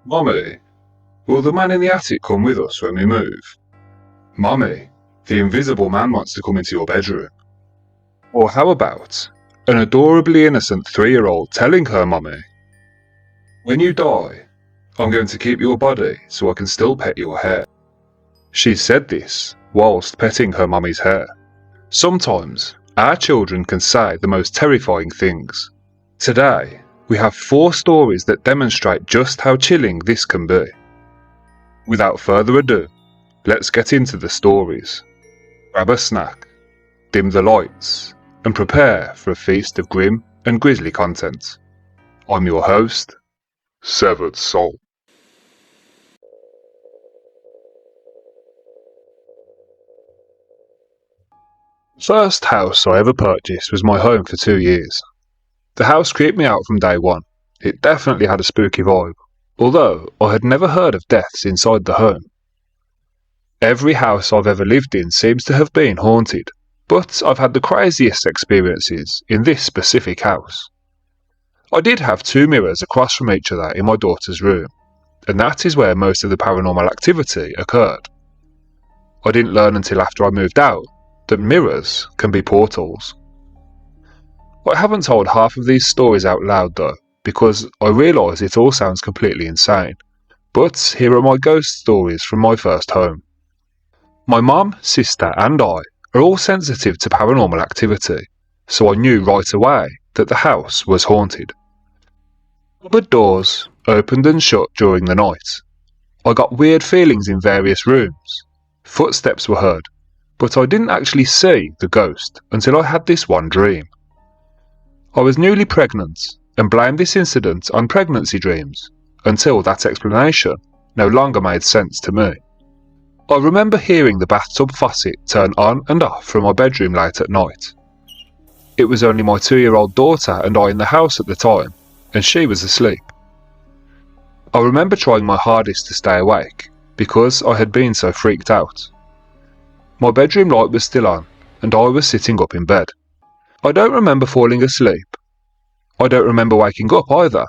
Mummy, will the man in the attic come with us when we move? Mummy, the invisible man wants to come into your bedroom. Or how about an adorably innocent 3-year-old telling her mummy, when you die, I'm going to keep your body so I can still pet your hair. She said this whilst petting her mummy's hair. Sometimes our children can say the most terrifying things. Today, we have 4 stories that demonstrate just how chilling this can be. Without further ado, let's get into the stories. Grab a snack, dim the lights, and prepare for a feast of grim and grisly content. I'm your host, Severed Soul. First house I ever purchased was my home for 2 years. The house creeped me out from day one. It definitely had a spooky vibe, although I had never heard of deaths inside the home. Every house I've ever lived in seems to have been haunted, but I've had the craziest experiences in this specific house. I did have 2 mirrors across from each other in my daughter's room, and that is where most of the paranormal activity occurred. I didn't learn until after I moved out that mirrors can be portals. I haven't told half of these stories out loud though, because I realise it all sounds completely insane, but here are my ghost stories from my first home. My mum, sister and I are all sensitive to paranormal activity, so I knew right away that the house was haunted. Cupboard doors opened and shut during the night. I got weird feelings in various rooms. Footsteps were heard, but I didn't actually see the ghost until I had this one dream. I was newly pregnant and blamed this incident on pregnancy dreams until that explanation no longer made sense to me. I remember hearing the bathtub faucet turn on and off from my bedroom late at night. It was only my 2-year-old daughter and I in the house at the time, and she was asleep. I remember trying my hardest to stay awake because I had been so freaked out. My bedroom light was still on and I was sitting up in bed. I don't remember falling asleep. I don't remember waking up either,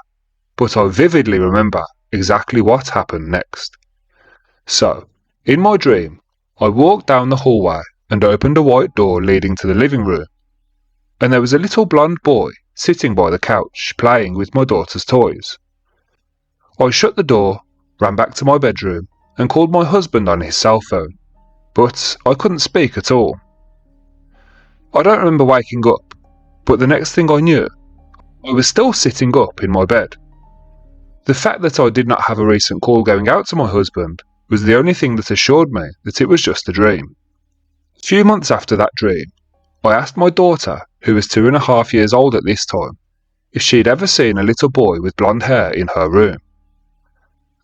but I vividly remember exactly what happened next. So, in my dream, I walked down the hallway and opened a white door leading to the living room, and there was a little blonde boy sitting by the couch playing with my daughter's toys. I shut the door, ran back to my bedroom, and called my husband on his cell phone, but I couldn't speak at all. I don't remember waking up, but the next thing I knew, I was still sitting up in my bed. The fact that I did not have a recent call going out to my husband was the only thing that assured me that it was just a dream. A few months after that dream, I asked my daughter, who was 2.5 years old at this time, if she'd ever seen a little boy with blonde hair in her room.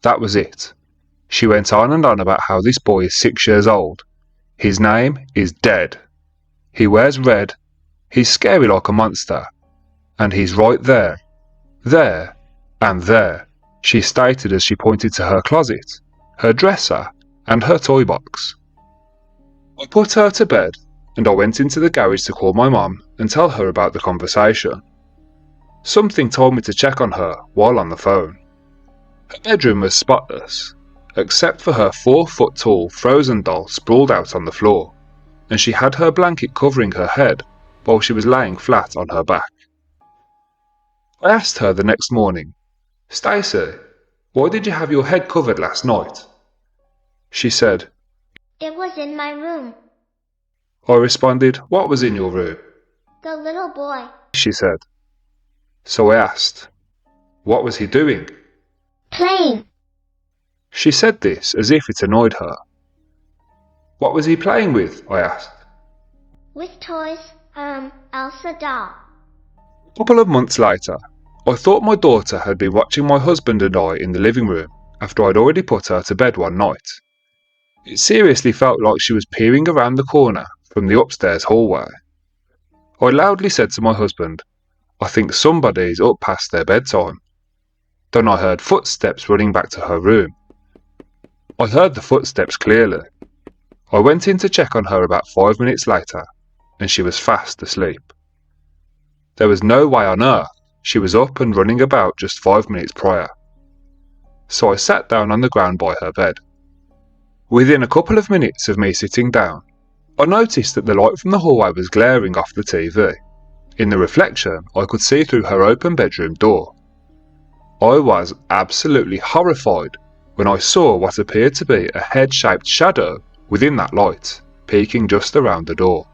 That was it. She went on and on about how this boy is 6 years old. His name is Dead. He wears red, he's scary like a monster, and he's right there, and there, she stated as she pointed to her closet, her dresser, and her toy box. I put her to bed, and I went into the garage to call my mum and tell her about the conversation. Something told me to check on her while on the phone. Her bedroom was spotless, except for her 4-foot-tall Frozen doll sprawled out on the floor, and she had her blanket covering her head while she was laying flat on her back. I asked her the next morning, "Stacey, why did you have your head covered last night?" She said, "It was in my room." I responded, "What was in your room?" "The little boy." She said. So I asked, "What was he doing?" "Playing." She said this as if it annoyed her. "What was he playing with?" I asked. "With toys, Elsa doll." A couple of months later, I thought my daughter had been watching my husband and I in the living room after I'd already put her to bed one night. It seriously felt like she was peering around the corner from the upstairs hallway. I loudly said to my husband, "I think somebody's up past their bedtime." Then I heard footsteps running back to her room. I heard the footsteps clearly. I went in to check on her about 5 minutes later, and she was fast asleep. There was no way on earth she was up and running about just 5 minutes prior. so I sat down on the ground by her bed. Within a couple of minutes of me sitting down, I noticed that the light from the hallway was glaring off the TV. In the reflection, I could see through her open bedroom door. I was absolutely horrified when I saw what appeared to be a head-shaped shadow within that light, peeking just around the door.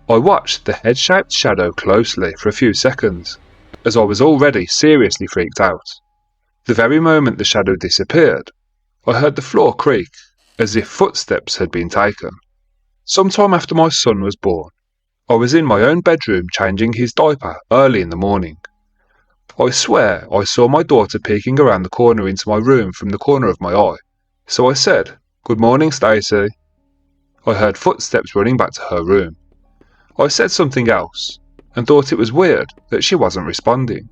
I watched the head-shaped shadow closely for a few seconds, as I was already seriously freaked out. The very moment the shadow disappeared, I heard the floor creak, as if footsteps had been taken. Sometime after my son was born, I was in my own bedroom changing his diaper early in the morning. I swear I saw my daughter peeking around the corner into my room from the corner of my eye, so I said, "Good morning, Stacey." I heard footsteps running back to her room. I said something else, and thought it was weird that she wasn't responding.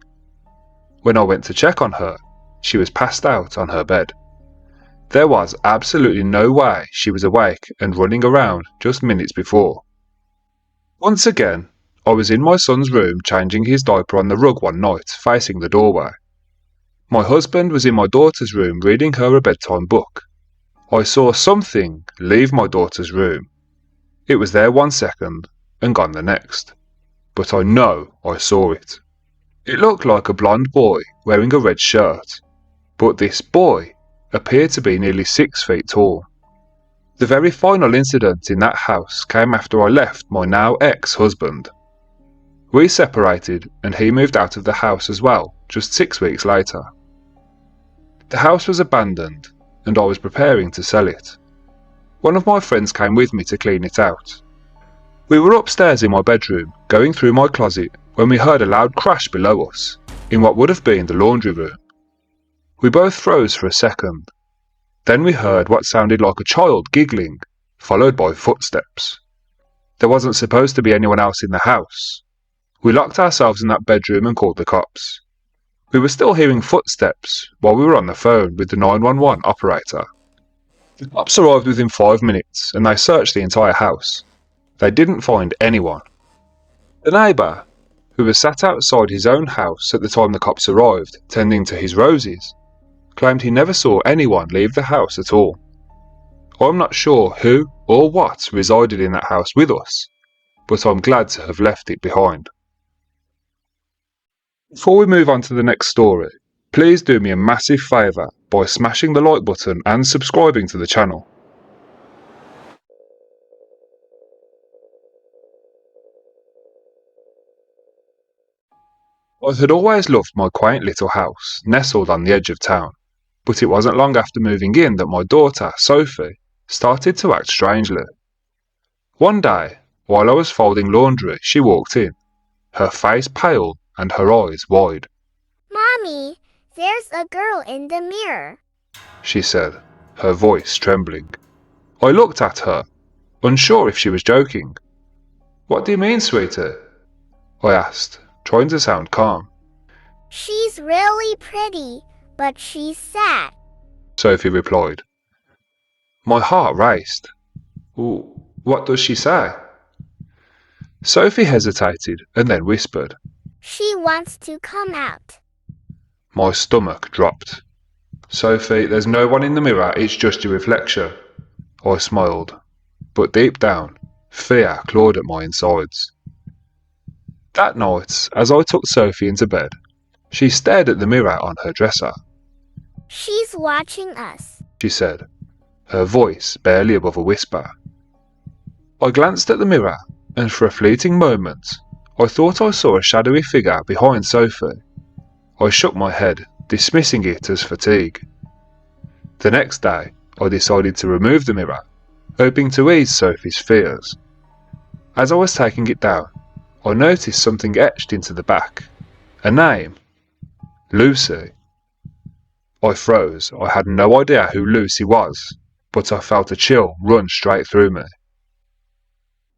When I went to check on her, she was passed out on her bed. There was absolutely no way she was awake and running around just minutes before. Once again, I was in my son's room changing his diaper on the rug one night, facing the doorway. My husband was in my daughter's room reading her a bedtime book. I saw something leave my daughter's room. It was there 1 second and gone the next. But I know I saw it. It looked like a blonde boy wearing a red shirt, but this boy appeared to be nearly 6 feet tall. The very final incident in that house came after I left my now ex-husband. We separated and he moved out of the house as well, just 6 weeks later. The house was abandoned and I was preparing to sell it. One of my friends came with me to clean it out. We were upstairs in my bedroom, going through my closet, when we heard a loud crash below us, in what would have been the laundry room. We both froze for a second. Then we heard what sounded like a child giggling, followed by footsteps. There wasn't supposed to be anyone else in the house. We locked ourselves in that bedroom and called the cops. We were still hearing footsteps while we were on the phone with the 911 operator. The cops arrived within 5 minutes and they searched the entire house. They didn't find anyone. The neighbour, who was sat outside his own house at the time the cops arrived, tending to his roses, claimed he never saw anyone leave the house at all. I'm not sure who or what resided in that house with us, but I'm glad to have left it behind. Before we move on to the next story, please do me a massive favour by smashing the like button and subscribing to the channel. I had always loved my quaint little house, nestled on the edge of town, but it wasn't long after moving in that my daughter, Sophie, started to act strangely. One day, while I was folding laundry, she walked in, her face pale and her eyes wide. Mommy, there's a girl in the mirror, she said, her voice trembling. I looked at her, unsure if she was joking. What do you mean, sweetie? I asked, trying to sound calm. She's really pretty, but she's sad, Sophie replied. My heart raced. What does she say? Sophie hesitated and then whispered. She wants to come out. My stomach dropped. Sophie, there's no one in the mirror, it's just your reflection. I smiled, but deep down, fear clawed at my insides. That night, as I took Sophie into bed, she stared at the mirror on her dresser. She's watching us, she said, her voice barely above a whisper. I glanced at the mirror, and for a fleeting moment, I thought I saw a shadowy figure behind Sophie. I shook my head, dismissing it as fatigue. The next day, I decided to remove the mirror, hoping to ease Sophie's fears. As I was taking it down, I noticed something etched into the back. A name. Lucy. I froze. I had no idea who Lucy was, but I felt a chill run straight through me.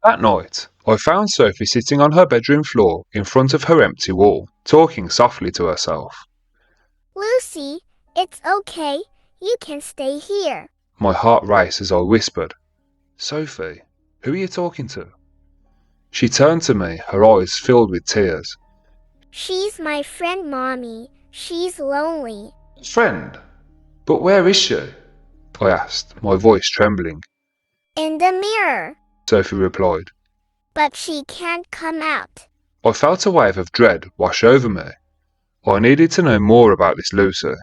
That night, I found Sophie sitting on her bedroom floor in front of her empty wall, talking softly to herself. Lucy, it's okay. You can stay here. My heart raced as I whispered, Sophie, who are you talking to? She turned to me, her eyes filled with tears. She's my friend, Mommy. She's lonely. Friend? But where is she? I asked, my voice trembling. In the mirror. Sophie replied. But she can't come out. I felt a wave of dread wash over me. I needed to know more about this Lucy.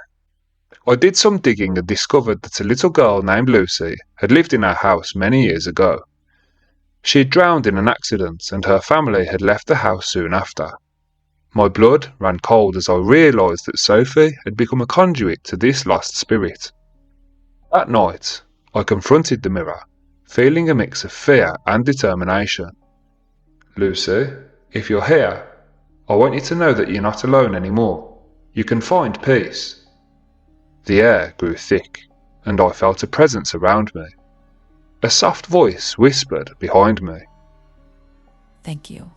I did some digging and discovered that a little girl named Lucy had lived in our house many years ago. She had drowned in an accident and her family had left the house soon after. My blood ran cold as I realised that Sophie had become a conduit to this lost spirit. That night, I confronted the mirror, feeling a mix of fear and determination. Lucy, if you're here, I want you to know that you're not alone anymore. You can find peace. The air grew thick, and I felt a presence around me. A soft voice whispered behind me. Thank you.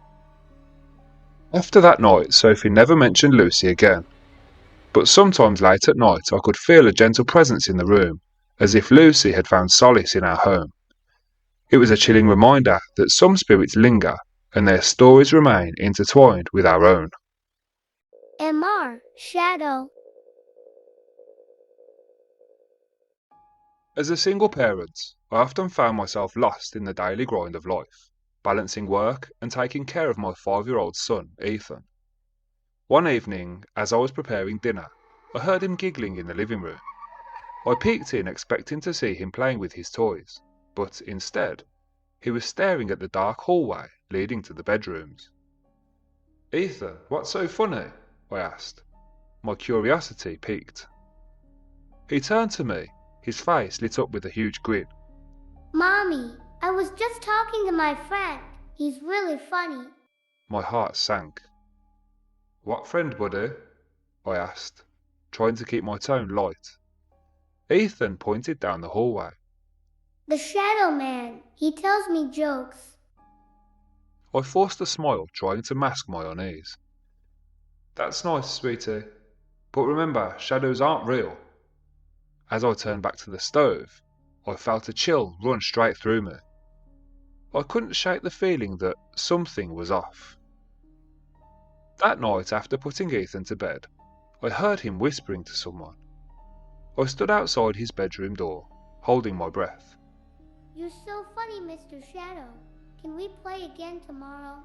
After that night, Sophie never mentioned Lucy again. But sometimes late at night I could feel a gentle presence in the room, as if Lucy had found solace in our home. It was a chilling reminder that some spirits linger, and their stories remain intertwined with our own. MR. Shadow. As a single parent, I often found myself lost in the daily grind of life, balancing work and taking care of my 5-year-old son, Ethan. One evening, as I was preparing dinner, I heard him giggling in the living room. I peeked in expecting to see him playing with his toys, but instead, he was staring at the dark hallway leading to the bedrooms. Ethan, what's so funny? I asked. My curiosity piqued. He turned to me, his face lit up with a huge grin. Mommy, I was just talking to my friend. He's really funny. My heart sank. What friend, buddy? I asked, trying to keep my tone light. Ethan pointed down the hallway. The Shadow Man. He tells me jokes. I forced a smile, trying to mask my unease. That's nice, sweetie. But remember, shadows aren't real. As I turned back to the stove, I felt a chill run straight through me. I couldn't shake the feeling that something was off. That night, after putting Ethan to bed, I heard him whispering to someone. I stood outside his bedroom door, holding my breath. You're so funny, Mr. Shadow. Can we play again tomorrow?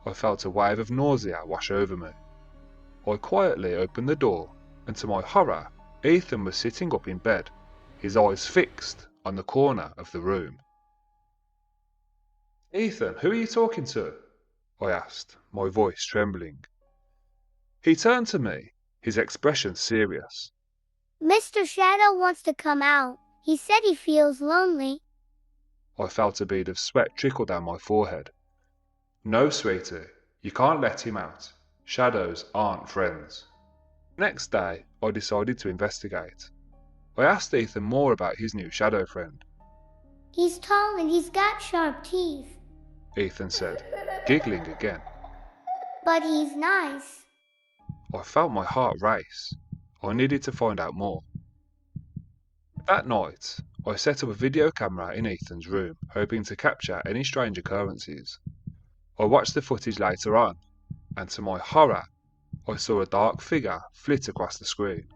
I felt a wave of nausea wash over me. I quietly opened the door, and to my horror, Ethan was sitting up in bed, his eyes fixed on the corner of the room. Ethan, who are you talking to? I asked, my voice trembling. He turned to me, his expression serious. Mr. Shadow wants to come out. He said he feels lonely. I felt a bead of sweat trickle down my forehead. No, sweetie, you can't let him out. Shadows aren't friends. Next day, I decided to investigate. I asked Ethan more about his new shadow friend. He's tall and he's got sharp teeth. Ethan said, giggling again. But he's nice. I felt my heart race. I needed to find out more. That night, I set up a video camera in Ethan's room, hoping to capture any strange occurrences. I watched the footage later on, and to my horror, I saw a dark figure flit across the screen.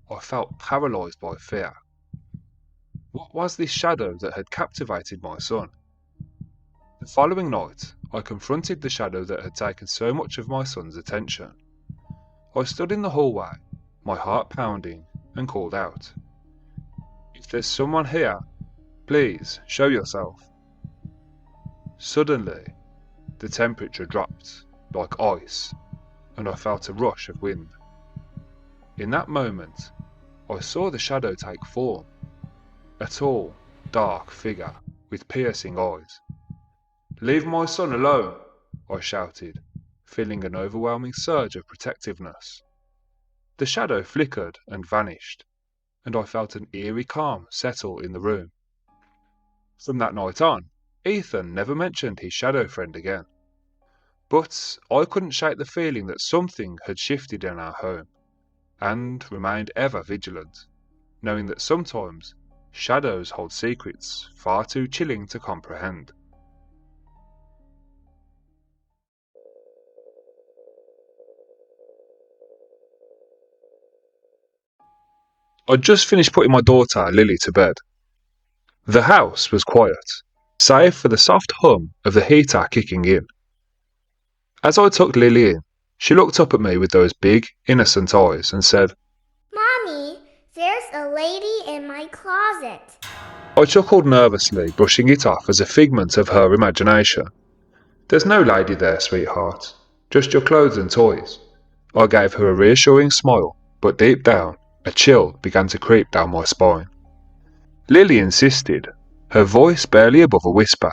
I felt paralysed by fear. What was this shadow that had captivated my son? The following night, I confronted the shadow that had taken so much of my son's attention. I stood in the hallway, my heart pounding, and called out. If there's someone here, please show yourself. Suddenly, the temperature dropped like ice, and I felt a rush of wind. In that moment, I saw the shadow take form. A tall, dark figure with piercing eyes. Leave my son alone, I shouted, feeling an overwhelming surge of protectiveness. The shadow flickered and vanished, and I felt an eerie calm settle in the room. From that night on, Ethan never mentioned his shadow friend again. But I couldn't shake the feeling that something had shifted in our home, and remained ever vigilant, knowing that sometimes shadows hold secrets far too chilling to comprehend. I'd just finished putting my daughter, Lily, to bed. The house was quiet, save for the soft hum of the heater kicking in. As I tucked Lily in, she looked up at me with those big, innocent eyes and said, Mommy, there's a lady in my closet. I chuckled nervously, brushing it off as a figment of her imagination. There's no lady there, sweetheart. Just your clothes and toys. I gave her a reassuring smile, but deep down, a chill began to creep down my spine. Lily insisted, her voice barely above a whisper.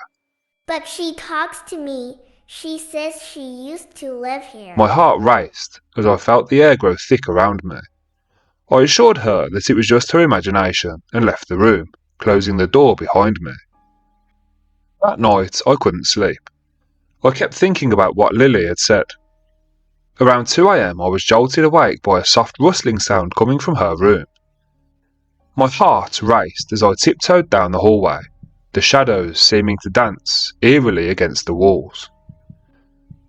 But she talks to me. She says she used to live here. My heart raced as I felt the air grow thick around me. I assured her that it was just her imagination and left the room, closing the door behind me. That night I couldn't sleep. I kept thinking about what Lily had said. Around 2 a.m. I was jolted awake by a soft rustling sound coming from her room. My heart raced as I tiptoed down the hallway, the shadows seeming to dance eerily against the walls.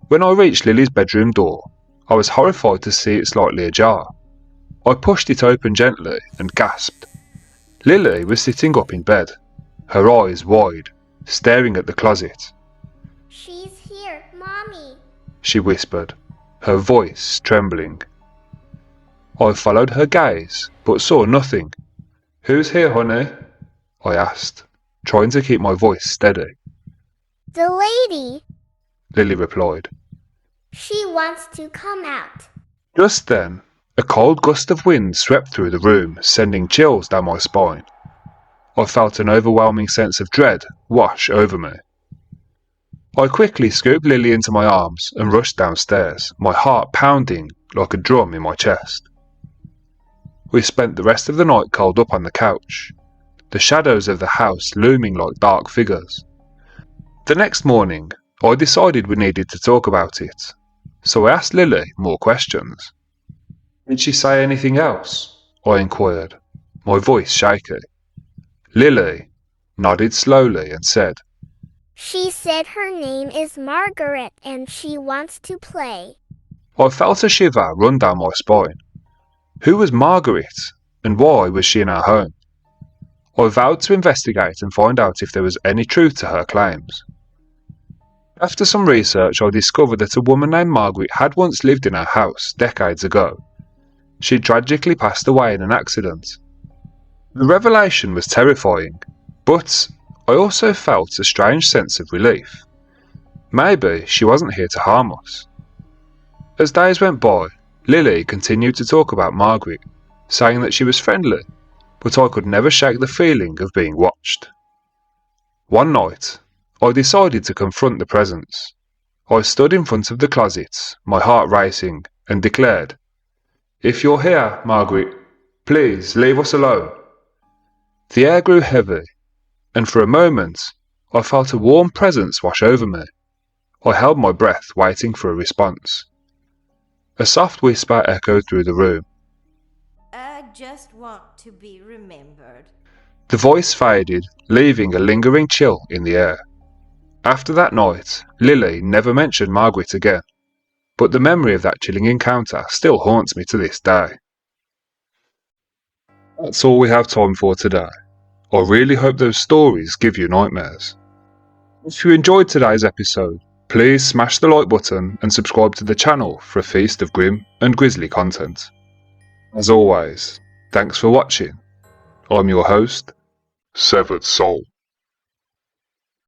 When I reached Lily's bedroom door, I was horrified to see it slightly ajar. I pushed it open gently and gasped. Lily was sitting up in bed, her eyes wide, staring at the closet. She's here, Mommy, she whispered, her voice trembling. I followed her gaze, but saw nothing. Who's here, honey? I asked, trying to keep my voice steady. The lady. Lily replied. She wants to come out. Just then, a cold gust of wind swept through the room, sending chills down my spine. I felt an overwhelming sense of dread wash over me. I quickly scooped Lily into my arms and rushed downstairs, my heart pounding like a drum in my chest. We spent the rest of the night curled up on the couch, the shadows of the house looming like dark figures. The next morning, I decided we needed to talk about it, so I asked Lily more questions. Did she say anything else? I inquired, my voice shaky. Lily nodded slowly and said, She said her name is Margaret and she wants to play. I felt a shiver run down my spine. Who was Margaret, and why was she in our home? I vowed to investigate and find out if there was any truth to her claims. After some research, I discovered that a woman named Margaret had once lived in our house decades ago. She tragically passed away in an accident. The revelation was terrifying, but I also felt a strange sense of relief. Maybe she wasn't here to harm us. As days went by, Lily continued to talk about Margaret, saying that she was friendly, but I could never shake the feeling of being watched. One night, I decided to confront the presence. I stood in front of the closet, my heart racing, and declared, If you're here, Margaret, please leave us alone. The air grew heavy, and for a moment I felt a warm presence wash over me. I held my breath, waiting for a response. A soft whisper echoed through the room. I just want to be remembered. The voice faded, leaving a lingering chill in the air. After that night, Lily never mentioned Margaret again, but the memory of that chilling encounter still haunts me to this day. That's all we have time for today. I really hope those stories give you nightmares. If you enjoyed today's episode, please smash the like button and subscribe to the channel for a feast of grim and grisly content. As always, thanks for watching. I'm your host, Severed Soul.